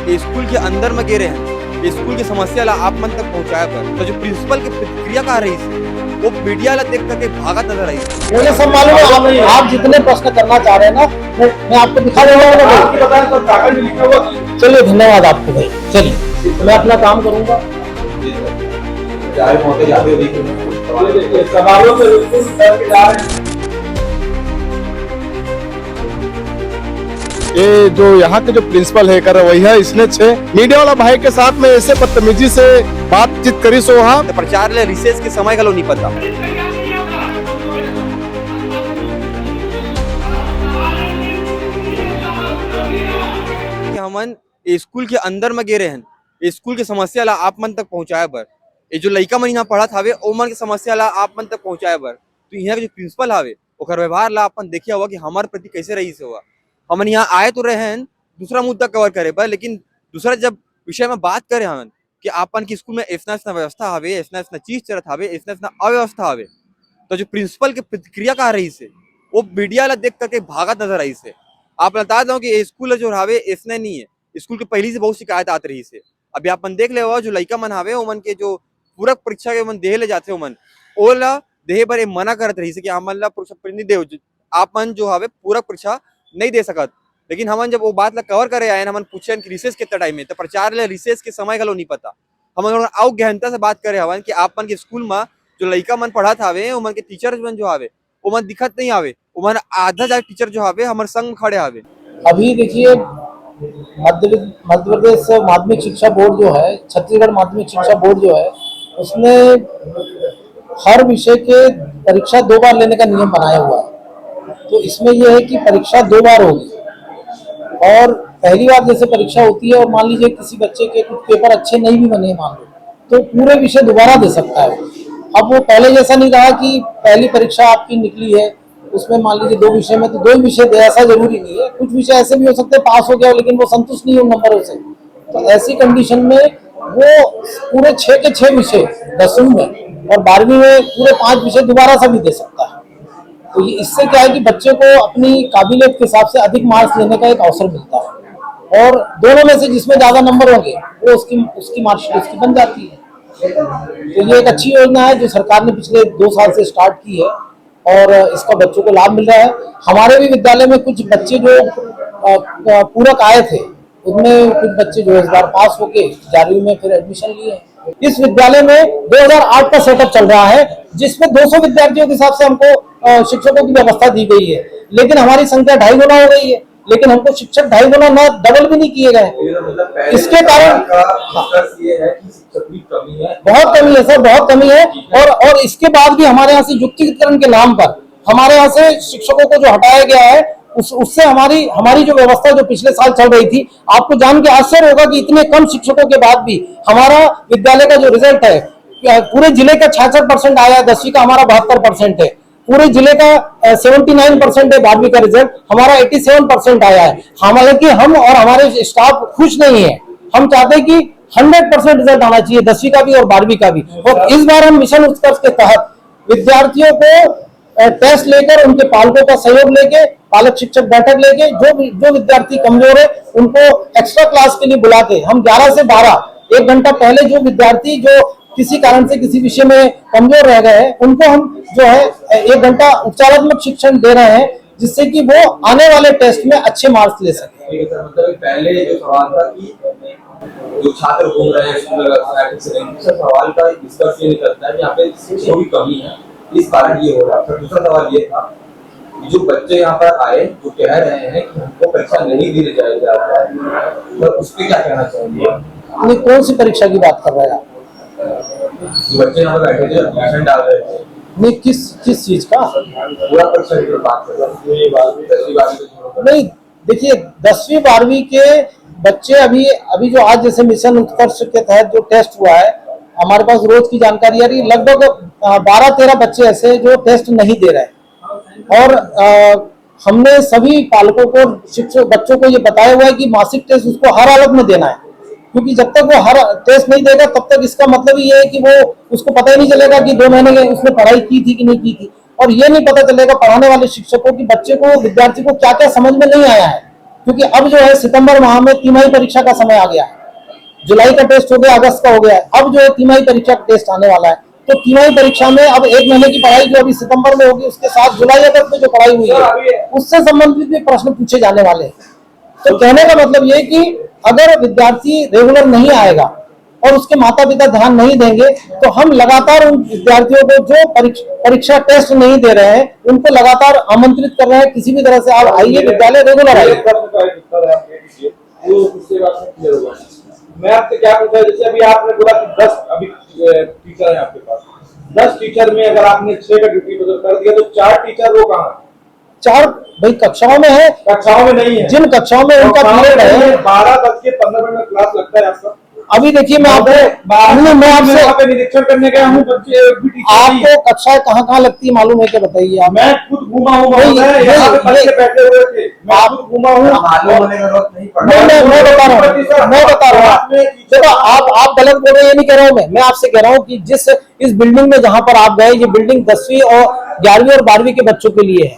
School के अंदर में गिरे हैं, स्कूल की समस्या ला आप मन तक पहुंचाया पर तो जो प्रिंसिपल की प्रतिक्रिया कहा रही थी वो मीडिया ला देख करके भागत नजर आई। मुझे सब मालूम है, आप जितने प्रश्न करना चाह रहे हैं ना मैं आपको दिखा दूंगा। चलिए धन्यवाद आपको भाई, चलिए मैं अपना काम करूंगा। सवालों से ये जो यहाँ के जो प्रिंसिपल है कर वही है, इसने 6 मीडिया वाला भाई के साथ में ऐसे बदतमीजी से बातचीत करी सो हाँ प्रचार ले रिसेस के समय गलो नहीं पता। कि हमन स्कूल के अंदर में गिरे हैं, स्कूल की समस्या ला आप मन तक पहुंचाया बर, ये जो लड़का मन यहाँ पढ़त हावे ओ मन की समस्या ला आप मन तक पहुंचाया बर, तो यहाँ के जो प्रिंसिपल हावे ओकर व्यवहार ला अपन देखिया हुआ कि हमारे प्रति कैसे रही से हुआ। हमन यहाँ आए तो रहे हैं दूसरा मुद्दा कवर करे पर, लेकिन दूसरा जब विषय में बात करें हमन कि आपन की स्कूल में ऐसा व्यवस्था हावे, ऐसा चीज चलत हावे, ऐसा अव्यवस्था हावे, तो जो प्रिंसिपल की प्रतिक्रिया कहा रही से वो मीडिया ला देख करके भागत नजर आई से। आप बता दो कि स्कूल जो हावे ऐसा नहीं है, स्कूल के पहली से बहुत शिकायत आती रही से। अभी अपन देख ले हुआ जो लड़का मन हावे ओमन के जो पूरक परीक्षा के मन देह ले जाते ओमन ओला देह पर मना करत रही से कि हमन ला प्रतिनिधि देव आप मन जो हावे पूरक परीक्षा नहीं दे सकत। लेकिन हमन जब वो बात ला कवर करे आए हमन पूछे कि रिसेस कितना टाइम है तो प्रचार ले रिसेस के समय गलो नहीं पता। हमन आउ गहनता से बात करे हवन कि आप मन के स्कूल में जो लड़का मन पढ़त हावे ओमन के टीचर मन जो हावे ओमन दिखत नहीं हावे, ओमन आधा जा टीचर जो हावे हमारे संग खड़े हावे। अभी देखिए मध्य प्रदेश माध्यमिक शिक्षा बोर्ड जो है, छत्तीसगढ़ माध्यमिक शिक्षा बोर्ड जो है, उसने हर विषय के परीक्षा 2 बार लेने का नियम बनाया हुआ है। तो इसमें यह है कि परीक्षा 2 बार होगी और पहली बार जैसे परीक्षा होती है और मान लीजिए किसी बच्चे के कुछ पेपर अच्छे नहीं भी बने मान लो तो पूरे विषय दोबारा दे सकता है। अब वो पहले जैसा नहीं रहा कि पहली परीक्षा आपकी निकली है उसमें मान लीजिए 2 विषय में तो 2 विषय दे, ऐसा जरूरी नहीं है। कुछ विषय ऐसे भी हो सकते हैं पास हो गया लेकिन वो संतुष्ट नहीं हो नंबरों से, तो ऐसी कंडीशन में वो पूरे 6 के 6 विषय 10वीं में और 12वीं में पूरे 5 विषय दोबारा से भी दे सकता है। तो ये इससे क्या है कि बच्चे को अपनी काबिलियत के हिसाब से अधिक मार्क्स लेने का एक अवसर मिलता है और दोनों में से जिसमें ज्यादा नंबर होंगे वो उसकी मार्कशीट उसकी बन जाती है। तो ये एक अच्छी योजना है जो सरकार ने पिछले 2 साल से स्टार्ट की है और इसका बच्चों को लाभ मिल रहा है। हमारे भी विद्यालय में कुछ बच्चे जो पूरक आए थे उनमें कुछ बच्चे जो इस बार पास होके 11वीं में फिर एडमिशन लिए। इस विद्यालय में 2008 का सेटअप चल रहा है जिसमें 200 विद्यार्थियों के हिसाब से हमको शिक्षकों की व्यवस्था दी गई है, लेकिन हमारी संख्या 2.5 गुना हो गई है, लेकिन हमको शिक्षक 2.5 गुना न डबल भी नहीं किए गए। इसके कारण बहुत कमी है सर, बहुत कमी है। और इसके बाद भी हमारे यहाँ से युक्तिकरण के नाम पर हमारे यहाँ से शिक्षकों को जो हटाया गया है उससे हमारी जो व्यवस्था जो पिछले साल चल रही थी, आपको जान के आश्चर्य होगा कि इतने कम शिक्षकों के बाद भी हमारा विद्यालय का जो रिजल्ट है पूरे जिले का 66% आया, 10वीं का हमारा 72% है, पूरे जिले का 79% है, 12वीं का रिजल्ट हमारा 87% आया है। हालांकि हम और हमारे स्टाफ खुश नहीं है, हम चाहते हैं कि 100% रिजल्ट आना चाहिए 10वीं का भी और 12वीं का भी। और इस बार हम मिशन उत्कर्ष के तहत विद्यार्थियों को टेस्ट लेकर उनके पालकों का सहयोग लेके पालक शिक्षक बैठक लेके जो विद्यार्थी कमजोर है उनको एक्स्ट्रा क्लास के लिए बुला के हम 11 से 12 1 घंटा पहले जो विद्यार्थी जो किसी कारण से किसी विषय में कमजोर रह गए हैं उनको हम जो है 1 घंटा उपचारात्मक शिक्षण दे रहे हैं जिससे कि वो आने वाले टेस्ट में अच्छे मार्क्स ले सके। पहले जो सवाल था कि जो छात्र घूम रहे हैं सवाल का डिस्कस ये नहीं करता है यहाँ पे शिक्षकों की कमी है, इस कारण ये हो रहा है। दूसरा सवाल ये था जो बच्चे यहाँ पर आए जो कह रहे हैं कि हमको परीक्षा नहीं दी जाएगी तो उस पर क्या कहना चाहिए? कौन सी परीक्षा की बात कर रहे हैं आप? बच्चे यहाँ पर बैठे थे एडमिशन डाल रहे थे नहीं, किस चीज का पूरा परीक्षा की बात कर रहे हैं? नहीं देखिए 10वीं 12वीं के बच्चे अभी जो आज जैसे मिशन उत्कर्ष के तहत जो टेस्ट हुआ है हमारे पास रोज की जानकारी आ रही है, लगभग 12-13 बच्चे ऐसे जो टेस्ट नहीं दे रहे और हमने सभी पालकों को शिक्षक बच्चों को ये बताया हुआ है कि मासिक टेस्ट उसको हर हालत में देना है, क्योंकि जब तक वो हर टेस्ट नहीं देगा तब तक इसका मतलब ये है कि वो उसको पता ही नहीं चलेगा कि 2 महीने उसने पढ़ाई की थी कि नहीं की थी, और ये नहीं पता चलेगा पढ़ाने वाले शिक्षकों की बच्चे को विद्यार्थी को क्या क्या समझ में नहीं आया है। क्योंकि अब जो है सितंबर माह में तिमाही परीक्षा का समय आ गया है। जुलाई का टेस्ट हो गया, अगस्त का हो गया है, अब जो है तिमाही परीक्षा का टेस्ट आने वाला है। तो तिमाही परीक्षा में अब 1 महीने की पढ़ाई जो अभी सितंबर में होगी, उसके साथ जुलाई अगस्त में जो पढ़ाई हुई है उससे संबंधित भी प्रश्न पूछे जाने वाले हैं। तो कहने का मतलब ये कि अगर विद्यार्थी रेगुलर नहीं आएगा और उसके माता पिता ध्यान नहीं देंगे तो हम लगातार उन विद्यार्थियों को जो परीक्षा टेस्ट नहीं दे रहे हैं उनको लगातार आमंत्रित कर रहे हैं, किसी भी तरह से आप आइए विद्यालय, रेगुलर आइए। मैं आपसे क्या पूछा, जैसे अभी आपने बोला कि 10 अभी टीचर है आपके पास, 10 टीचर में अगर आपने 6 का ड्यूटी बदल कर दिया तो 4 टीचर वो कहाँ? 4 भाई कक्षाओं में है, कक्षाओं में नहीं है। जिन कक्षाओं में उनका पीरियड है 12:15 क्लास लगता है आपका। अभी देखिए मैं आपसे निरीक्षण करने गया हूँ, बच्चे एक भी टीचर नहीं है। आपको कक्षाएं कहाँ लगती है मालूम है क्या, बताइए आप। मैं खुद घूमा हूँ, यहाँ पे बच्चे बैठे हुए थे, मैं खुद घूमा हूँ। मैं बता रहा हूँ देखो आप गलत बोल रहे हैं, ये नहीं कह रहा हूँ मैं आपसे कह रहा हूँ कि जिस इस बिल्डिंग में जहाँ पर आप गए, ये बिल्डिंग 10वीं और 11वीं और 12वीं के बच्चों के लिए है,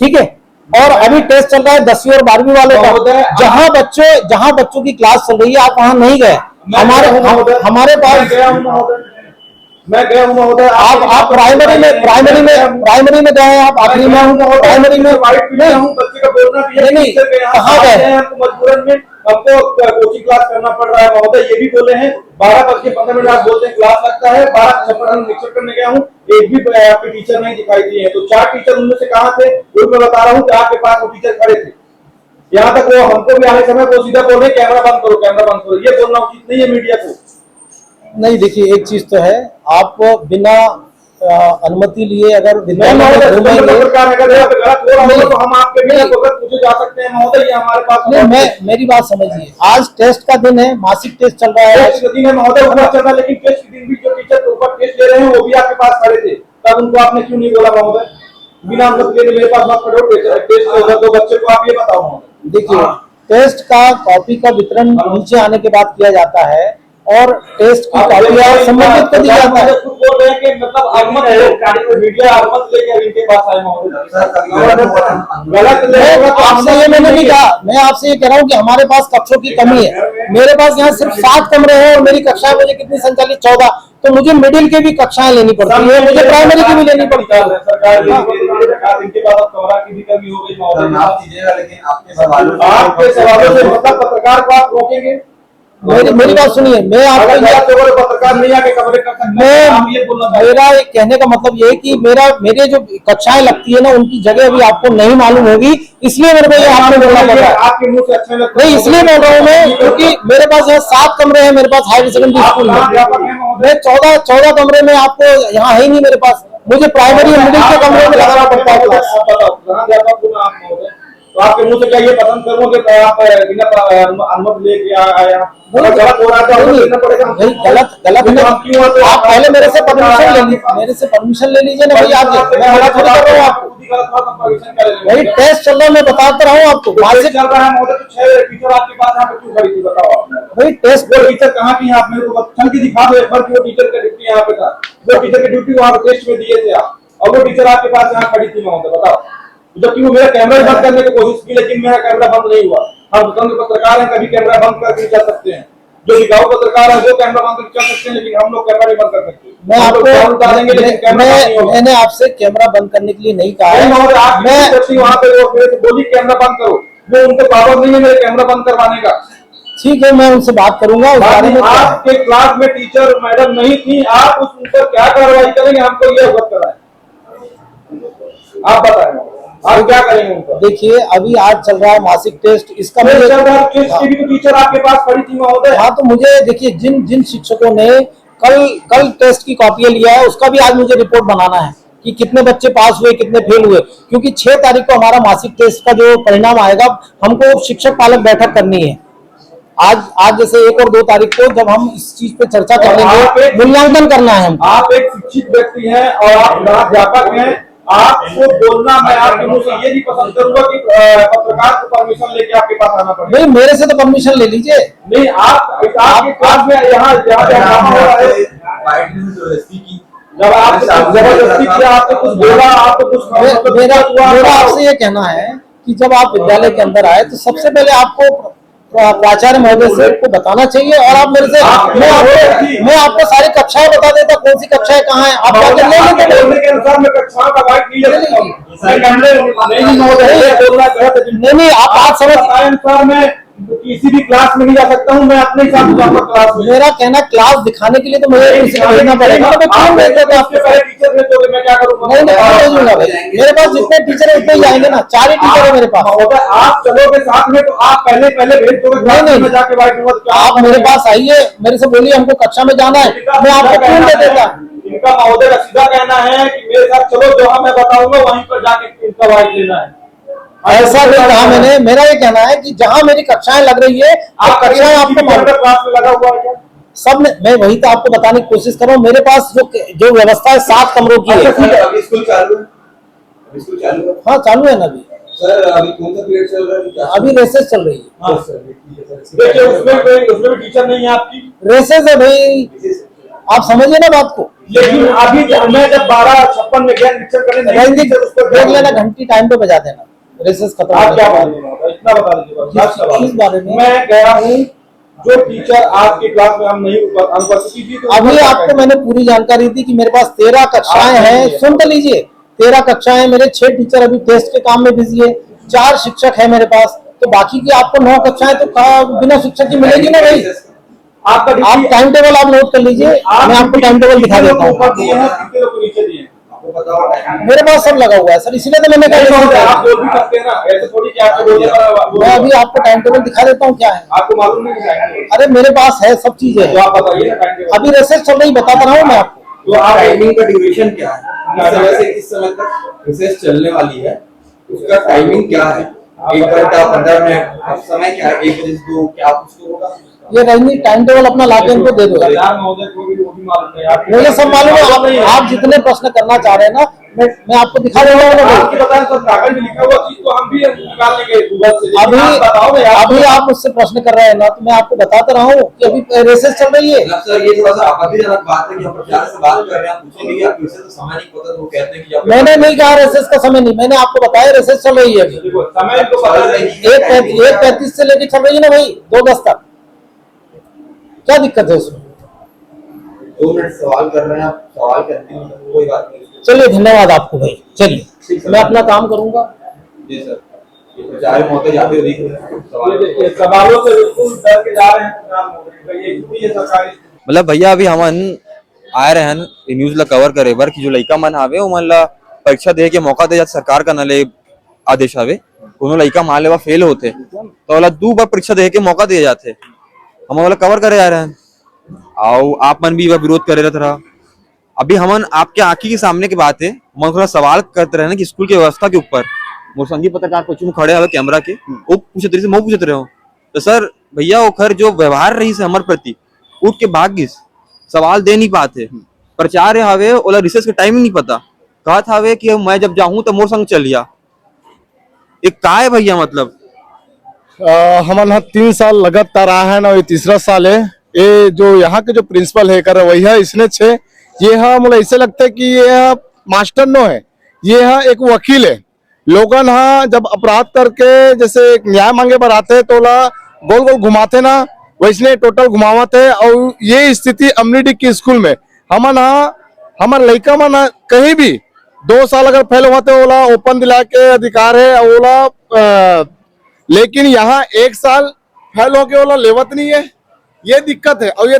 ठीक है। और अभी टेस्ट चल रहा है 10वीं और 12वीं वालों का, जहाँ बच्चों की क्लास चल रही है आप वहाँ नहीं गए। हमारे पास मैं गया हूँ महोदय। आप प्राइमरी में गए हैं, आप आखिरी में प्राइमरी में बच्चे का बोलना भी है, नहीं कहाँ गए, हमको मजबूरन में हमको कोचिंग क्लास करना पड़ रहा है महोदय। ये भी बोले हैं 12:15 आप बोलते हैं क्लास लगता है, 12:56 निरीक्षण करने गया हूँ, एक भी आपके टीचर नहीं दिखाई दिए हैं। तो 4 टीचर उनमें से कहाँ थे वो मैं बता रहा हूँ कि आपके पास वो टीचर खड़े थे। यहाँ तक वो हमको भी आने समय वो सीधा बोल रहे कैमरा बंद करो, कैमरा बंद करो। ये बोलना उचित नहीं है मीडिया को। नहीं देखिए एक चीज तो है, आप बिना अनुमति लिए अगर विद्यालय में तो हम आपके बिना पूछे जा सकते हैं महोदय, ये हमारे पास नहीं। मेरी बात समझिए, आज टेस्ट का दिन है, मासिक टेस्ट चल रहा है, टेस्ट का दिन है महोदय, ऊपर चल रहा है, लेकिन टेस्ट के दिन भी जो टीचर ऊपर टेस्ट ले रहे हैं वो भी आपके पास खड़े थे, तब उनको आपने क्यों नहीं बोला महोदय? बिना अनुमति लेने मेरे पास मत खड़े हो, टेस्ट उधर 2 बच्चे को आप ये बताओ महोदय। देखिए टेस्ट का कॉपी का वितरण नीचे आने के बाद किया जाता है और टेस्ट की कॉपियां संबंधित को दी जाता है। खुद बोल रहे हैं कि मतलब अनुमति मीडिया अनुमति लेकर इनके पास आए महोदय। गलत आपसे ये मैंने नहीं कहा, मैं आपसे ये कह रहा हूँ कि हमारे पास कक्षों की कमी है। मेरे पास यहाँ सिर्फ 7 कमरे हैं और मेरी कक्षाएं मुझे कितनी संचालित 14, तो मुझे मिडिल के भी कक्षाएं लेनी पड़ती है, मुझे प्राइमरी की भी लेनी पड़ती है। इनके बाद कमरा की भी कमी हो गई महोदय। लेकिन आपके सवालों से मतलब पत्रकार को आप रोकेंगे? मेरी बात सुनिए, मैं आपको पत्रकार नहीं आके कमरे कर सकते, मेरा कहने का मतलब ये है कि मेरे जो कक्षाएं लगती है ना उनकी जगह अभी आपको नहीं मालूम होगी, इसलिए मेरे को ये आपने बोलना पड़ रहा है। आपके मुंह से अच्छा लगता नहीं इसलिए बोल रहा हूँ मैं, क्योंकि मेरे पास यहाँ 7 कमरे हैं, मेरे पास हायर सेकेंडरी स्कूल में। मैं 14 कमरे में आपको यहाँ है ही नहीं मेरे पास, मुझे प्राइमरी और मिडिल के कमरे में लगाना पड़ता है क्लास। तो आपके मुंह से क्या ये पसंद करूँ कि आप बिना अनुमति लेके आया? गलत हो रहा था, गलत है। आप पहले मेरे से परमिशन ले लीजिए ना भाई, आगे मैं मना थोड़ी कर रहा हूँ आपको। भाई टेस्ट चल रहा है, मैं बताता रहा हूँ आपको। मासिक चल रहा है महोदय, तो 6 टीचर आपके पास यहाँ पे क्यों खड़ी थी बताओ आप? भाई टेस्ट वो टीचर कहाँ की आप मेरे को चल के दिखा दो एक बार कि वो टीचर का ड्यूटी यहाँ पे था, वो टीचर की ड्यूटी वहाँ टेस्ट में दिए थे आप, और वो टीचर आपके पास यहाँ खड़ी थी महोदय बताओ। जबकि वो मेरा कैमरा बंद करने की कोशिश की लेकिन मेरा कैमरा बंद नहीं हुआ। हम स्वतंत्र पत्रकार हैं, कभी कैमरा बंद करके चल सकते हैं, जो बिकाऊ पत्रकार है वो कैमरा बंद करके चल सकते हैं, लेकिन हम लोग कैमरा नहीं बंद कर सकते। मैं आपको मैंने आपसे कैमरा बंद करने के लिए नहीं कहा है। मैं वहाँ पे वो मेरे से बोली कैमरा बंद करो, वो उनको पावर नहीं है मेरे कैमरा बंद करवाने का। ठीक है, मैं उनसे बात करूंगा उस बारे में। आपके क्लास में टीचर मैडम नहीं थी, आप उस पर क्या कार्रवाई करेंगे हमको ये अवगत कराएं, आप बताएं आप क्या करेंगे उनका? देखिए अभी आज चल रहा है मासिक टेस्ट, इसका भी तो टीचर आपके पास खड़ी थी महोदय। हाँ तो मुझे देखिए जिन शिक्षकों ने कल टेस्ट की कॉपियां लिया है उसका भी आज मुझे रिपोर्ट बनाना है कि कितने बच्चे पास हुए कितने फेल हुए, क्योंकि 6 तारीख को हमारा मासिक टेस्ट का जो परिणाम आएगा हमको शिक्षक पालक बैठक करनी है। आज जैसे 1 और 2 तारीख को जब हम इस चीज पे चर्चा करेंगे, मूल्यांकन करना है हमको। आप एक शिक्षित व्यक्ति हैं और आप अध्यापक हैं, आपको बोलना मैं आपके मुंह से ये नहीं पसंद करूंगा कि पत्रकार को परमिशन लेके आपके पास आना पड़े। नहीं मेरे से तो परमिशन ले लीजिए। नहीं आपके क्लास में यहाँ जब आप जबरदस्ती किया, आपने कुछ बोला, आपको कुछ मेरा आपसे ये कहना है कि जब आप विद्यालय के अंदर आए तो सबसे पहले आपको प्राचार्य महोदय से को बताना चाहिए, और आप मेरे से मैं आपको सारी कक्षाएं बता देता, कौन सी कक्षाएं कहाँ है, आप जाकर ले लेंगे। बोलने के अनुसार मैं कक्षाओं का वाइट नहीं ले सकता हूं। नहीं, आप बात समझ अनुसार मैं किसी भी क्लास में नहीं जा सकता हूँ, मैं अपने हिसाब से जाऊंगा क्लास में। मेरा कहना क्लास दिखाने के लिए तो मुझे किसी को भेजना पड़ेगा, मैं क्यों भेज देता आपके साथ? टीचर भेजोगे, मैं क्या करूंगा? नहीं भेजूंगा भाई, मेरे पास जितने टीचर है उतने ही आएंगे ना, 4 ही टीचर है मेरे पास। महोदय आप चलोगे साथ में तो आप पहले भेज दोगे क्लास में जाके वाइट बोर्ड। आप मेरे पास आइए, मेरे से बोलिए हमको कक्षा में जाना है, मैं आपको क्यों दे देता। इनका महोदय का सीधा कहना है कि मेरे साथ चलो, जहाँ मैं बताऊंगा वहीं पर जाके इनका वाइट लेना है। ऐसा नहीं कहा मैंने, मेरा ये कहना है कि जहां मेरी कक्षाएं लग रही है आप कक्षाएं आपको क्लास में लगा हुआ है क्या? सब में, मैं वही तो आपको बताने की कोशिश कर रहा हूँ। मेरे पास जो व्यवस्था है 7 कमरों की है। अभी स्कूल चालू है? अभी स्कूल चालू है? हाँ चालू है ना अभी। सर अभी कौन सा पीरियड चल रहा है? अभी रेसेस चल रही है। हाँ सर, देखिए उसमें भी टीचर नहीं है आपकी। रेसेस है भाई, आप समझिए ना बात को। लेकिन अभी मैं जब 12:56 में गया निरीक्षण करने, देख लेना, घंटी टाइम पे बजा देना, रेसेस खत्म। आप क्या इतना बता दीजिए इस बारे में मैं कह रहा हूँ, जो टीचर आपकी क्लास में हम नहीं अनुपस्थिति थी तो अभी आपको मैंने पूरी जानकारी दी कि मेरे पास 13 कक्षाएं हैं। सुन तो लीजिए, 13 कक्षाएं, मेरे 6 टीचर अभी टेस्ट के काम में बिजी है, 4 शिक्षक है मेरे पास, तो बाकी की आपको 9 कक्षाएं तो बिना शिक्षक की मिलेगी ना भाई। आप टाइम टेबल आप नोट कर लीजिए, मैं आपको टाइम टेबल दिखा देता हूँ। मेरे पास सब लगा हुआ है सर, इसीलिए तो मैंने कहा आप बोल भी सकते हैं ना, ऐसे थोड़ी कि आपको बोलने पर मैं अभी आपको टाइम टेबल दिखा देता हूँ क्या है। आपको मालूम नहीं? अरे मेरे पास है, सब चीजें तो हैं। आप बताइए ना टाइम टेबल। अभी रेसेस चल रही, बताता रहा हूँ मैं आपको। तो आप टाइमिंग का ड्यूरेशन क्या है? किस समय से किस समय तक रिसर्च चलने वाली है, उसका टाइमिंग क्या है? 1 घंटा 15 मिनट, अब समय क्या है? 1 बजे से 2, क्या उसको होगा? ये रजनी टाइम टेबल अपना लाके इनको दे दो। महोदय को भी वो भी मालूम है, मुझे सब मालूम है। आप जितने प्रश्न करना चाह रहे हैं ना, मैं आपको दिखा दूंगा। आपकी बताएं तो कागज में लिखा हुआ चीज तो हम भी निकाल लेंगे गूगल से। अभी आप मुझसे प्रश्न कर रहे हैं ना, तो मैं आपको बताता रहा हूँ कि अभी रेसेस चल रही है। सर ये थोड़ा सा आपत्तिजनक बात है कि हम प्रचार से बात कर रहे हैं, पूछेंगे आप फिर से तो समय नहीं पता, तो वो कहते हैं कि मैंने नहीं कहा रेसेस का समय नहीं, मैंने आपको बताया रेसेस चल रही है अभी। समय तो पता नहीं। 1:35 से लेके चल रही है ना भाई, 2:10 तक। क्या दिक्कत है उसमें? 2 मिनट सवाल कर रहे हैं, आप सवाल करते हैं, कोई बात नहीं। चलिए धन्यवाद आपको भाई, चलिए मैं अपना काम करूंगा। जी सर, ये प्रचार महोदय जाते हुए दिख रहे हैं, सवाल सवालों से बिल्कुल डर के जा रहे हैं। ये सरकारी मतलब भैया अभी हमन आए रहे हैं न्यूज ला कवर करे बर कि जो लइका मन आवे वो मन ला परीक्षा दे के मौका दे जात सरकार का नले आदेश आवे। कोनो लइका मान लेवा फेल होते तो वाला 2 बार परीक्षा दे के मौका दिए जाते, हम वाला कवर करे आ रहे हैं। आओ आप मन भी विरोध करे रहते रहा। अभी हमन आपके आंखी के सामने की बात है, मैं थोड़ा सवाल करते रहे ना कि स्कूल की व्यवस्था के ऊपर मोर संगी पत्रकार कुछ खड़े हवे कैमरा के, वो पूछते रहे, मैं पूछते रहे हो तो सर भैया ओखर जो व्यवहार रही से हमारे प्रति उठ के भाग गिस, सवाल दे नहीं पाते, प्रचार हवे ओला रिसर्च के टाइम नहीं पता, कहत हवे कि मैं जब जाऊं तो मोर संग चलिया। एक का है भैया मतलब हमारे यहाँ 3 साल लगातार रहा है ना, ये तीसरा साल है। ये जो यहाँ के जो प्रिंसिपल है कर वही है, इसने छे ये हाँ मुझे ऐसे लगता है कि ये मास्टर नो है, ये हाँ एक वकील है। लोगन हाँ जब अपराध करके जैसे न्याय मांगे पर आते तो ला गोल गोल घुमाते ना, वैसने टोटल घुमावते। और ये स्थिति अमरीडी की स्कूल में हमन हाँ हमारे लड़का मन कहीं भी 2 साल अगर फेल हुआ तो ओला ओपन दिला के अधिकार है ओला, लेकिन यहाँ 1 साल फेल हो के ओला लेवत नहीं है, ये दिक्कत है। और ये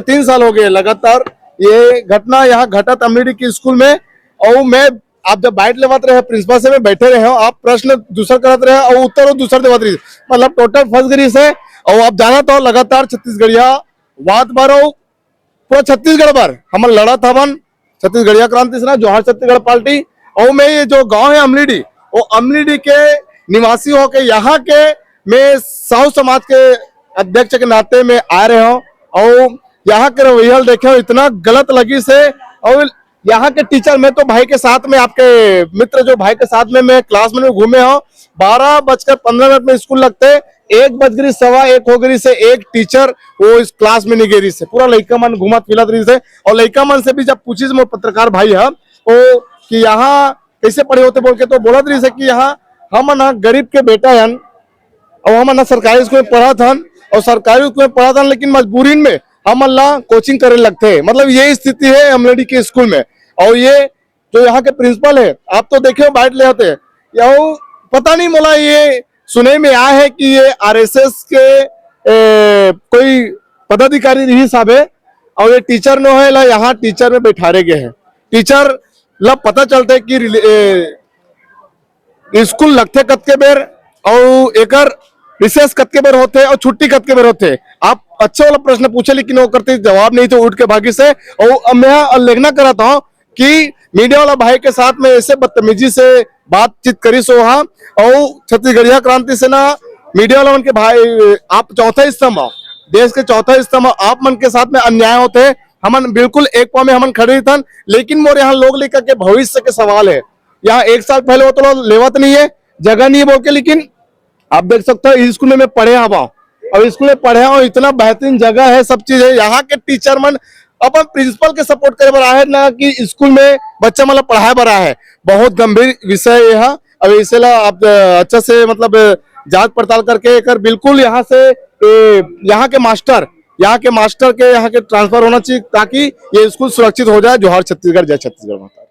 3 साल हो गए लगातार ये घटना यहाँ घटत अमरीडी की स्कूल में। और मैं आप जब बैठ लेवत रहे प्रिंसिपल से में बैठे रहे हो, आप प्रश्न दूसरा करते रहे और उत्तर दूसरा देवत रही, मतलब टोटल फर्स्ट गिरी से। और आप जाना तो लगातार छत्तीसगढ़िया बात बारो पूरा छत्तीसगढ़ पर हम लड़त हवन, छत्तीसगढ़िया क्रांति सेना जोहार छत्तीसगढ़ पार्टी। और मैं ये जो गांव है अमलीडी, वो अमलीडी के निवासी हो के यहाँ के मैं साहू समाज के अध्यक्ष के नाते में आ रहे हो। और यहाँ के रवैया देखे हो इतना गलत लगी से। और यहाँ के टीचर में तो भाई के साथ में आपके मित्र जो भाई के साथ में मैं क्लास में घूमे हो, 12:15 में स्कूल लगते 1:15 हो गई से एक टीचर वो इस क्लास में नहीं गिरी से पूरा लड़का मन घुमत फिरत रही से। और लड़का मन से भी जब पूछी से पत्रकार भाई है वो कि यहाँ कैसे पढ़े होते बोल के, तो बोलत रही से कि यहाँ हम ना गरीब के बेटा हन और हम ना सरकारी स्कूल में पढ़ा था और सरकारी स्कूल में पढ़ा था, लेकिन मजबूरी में हम अल्लाह कोचिंग करने लगते हैं। मतलब ये स्थिति है अमलेडी के स्कूल में। और ये जो यहाँ के प्रिंसिपल है, आप तो देखे बैठ ले होते या पता नहीं मोला ये सुने में आया है कि ये आरएसएस के कोई पदाधिकारी रही साहब है और ये टीचर नो है ला यहाँ टीचर में बैठारे गए हैं। टीचर ला पता चलता है कि स्कूल लगते कत के बेर और एकर रिसेस कत के बेर होते और छुट्टी कत के बेर होते। आप अच्छे वाला प्रश्न पूछे लेकिन वो करते जवाब नहीं तो उठ के भागी से। और मैं उल्लेखना कराता हूँ कि मीडिया वाला भाई के साथ में ऐसे बदतमीजी से बातचीत करी सो हाँ। और छत्तीसगढ़िया क्रांति से ना मीडिया वाला उनके भाई आप चौथा स्तंभ हो, देश के चौथा स्तंभ, आप मन के साथ में अन्याय होते हैं। हमन बिल्कुल एक पाव में हमन खड़े थन, लेकिन मोर यहाँ लोग लेकर के भविष्य के सवाल है। यहाँ एक साल पहले वो तो लेवत नहीं है, जगह नहीं है बोल के, लेकिन आप देख सकते हो स्कूल में पढ़े हवा और स्कूल में पढ़े और इतना बेहतरीन जगह है, सब चीज है। यहाँ के टीचर मन अपन प्रिंसिपल के सपोर्ट करे बरा है ना कि स्कूल में बच्चा मतलब पढ़ाए बरा है। बहुत गंभीर विषय है यह। अब इसे ला आप अच्छा से मतलब जांच पड़ताल करके कर बिल्कुल यहाँ से यहाँ के मास्टर के यहाँ के ट्रांसफर होना चाहिए ताकि ये स्कूल सुरक्षित हो जाए। जोहार छत्तीसगढ़, जय छत्तीसगढ़ माता।